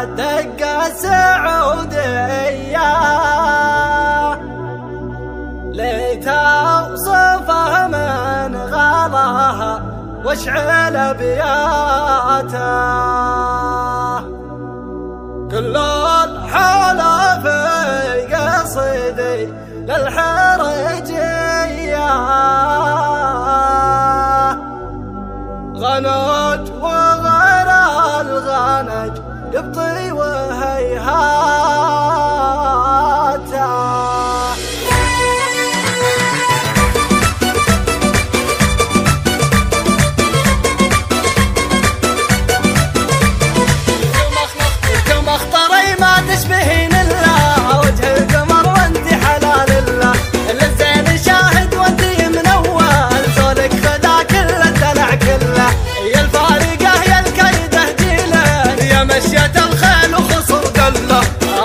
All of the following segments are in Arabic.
دقة سعودية ليت اوصفه من غلاها واشعل ابياته. كل الحلا في قصيدي للحرجية غنج وغير الغنج يبطي وهيهاته. تشبهين الله وجه القمر وانت حلال الله للزين شاهد وانت منول زولك خدا كله الدلع كله يا الفارقه يا الكيده جيله يا مشية الخيل وخصر قله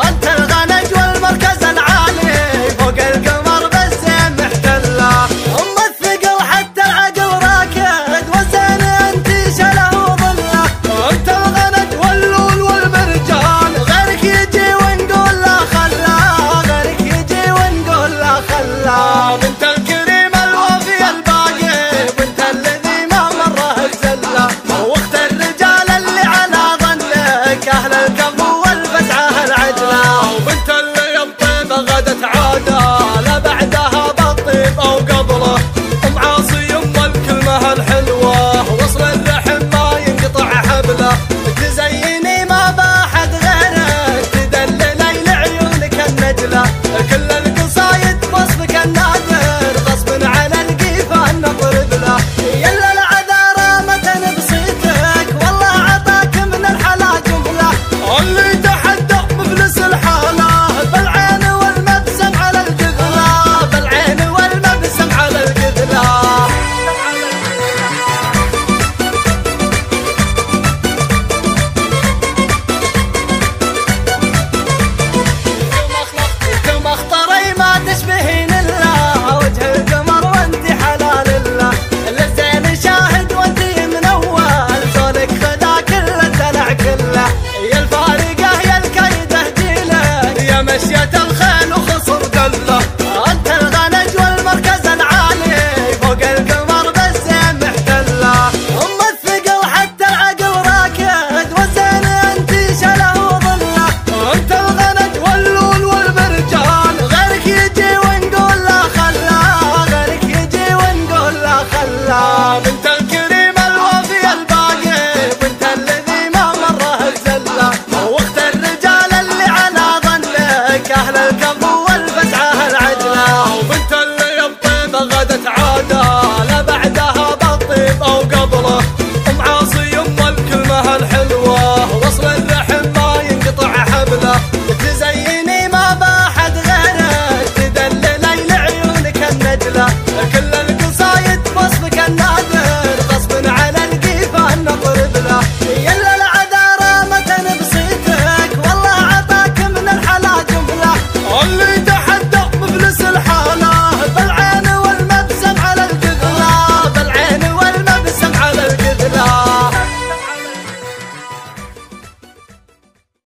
انت الغنج والمركز العالي فوق القمر بالزين محتله ام الثقل حتى العقل راكد وزين انت شله وظله انت الغنج واللول والمرجان غيرك يجي ونقول لا خلا غيرك يجي ونقول لا خلا. انت الكريم الوفي الباقي وانت الذي ما مره الزله واخت الرجال اللي على ظنك اهل الكف والفزعه العجله وانت اللي يمطيب غدت عاده لا بعدها بالطيب او قبله ام عاصي ام الكلمه الحلوه وصل الرحم ما ينقطع حبله تزيني ما باحد غيرك تدللي لعيونك النجله كل القصايد بوصفك النادر غصب على القيفان نطرب له يلا العذارى متن بصيتك والله عطاك من الحلا جمله اللي تحدى مفلس الحاله بالعين والمبسم على القذله بالعين والمبسم على القذله. تشبهين الله وجه القمر وانت حلال الله للزين شاهد وانت منول زولك خدا كله الدلع كله يا الفارقه يا الكيده جيله يا مشية الخيل وخصر قله انت الغنج والمركز العالي فوق القمر بالزين محتله ام الثقل حتى العقل راكد وزين انت شله وظله انت الغنج واللول والمرجان غيرك يجي ونقول لا خلا غيرك يجي ونقول لا خلا.